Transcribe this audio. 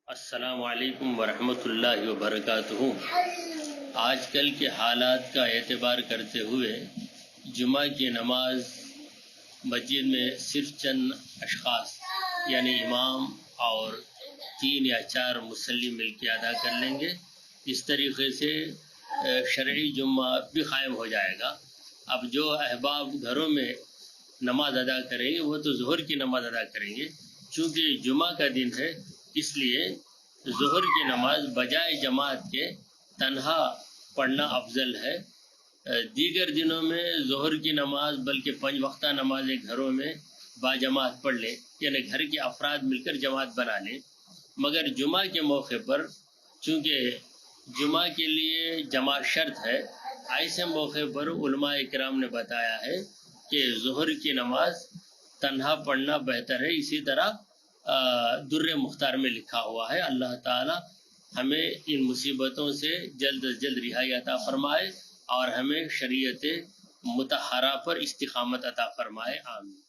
السلام علیکم ورحمۃ اللہ وبرکاتہ۔ آج کل کے حالات کا اعتبار کرتے ہوئے جمعہ کی نماز مسجد میں صرف چند اشخاص یعنی امام اور 3 یا 4 مصلی مل کے ادا کر لیں گے۔ اس طریقے سے شرعی جمعہ بھی قائم ہو جائے گا۔ اب جو احباب گھروں میں نماز ادا کریں گے وہ تو ظہر کی نماز ادا کریں گے، چونکہ جمعہ کا دن ہے اس لیے ظہر کی نماز بجائے جماعت کے تنہا پڑھنا افضل ہے۔ دیگر دنوں میں ظہر کی نماز بلکہ 5 وقتہ نمازیں گھروں میں با جماعت پڑھ لیں، یعنی گھر کے افراد مل کر جماعت بنا لیں، مگر جمعہ کے موقع پر چونکہ جمعہ کے لیے جماعت شرط ہے، ایسے موقع پر علماء کرام نے بتایا ہے کہ ظہر کی نماز تنہا پڑھنا بہتر ہے۔ اسی طرح در مختار میں لکھا ہوا ہے۔ اللہ تعالی ہمیں ان مصیبتوں سے جلد از جلد رہائی عطا فرمائے اور ہمیں شریعت مطہرہ پر استقامت عطا فرمائے، آمین۔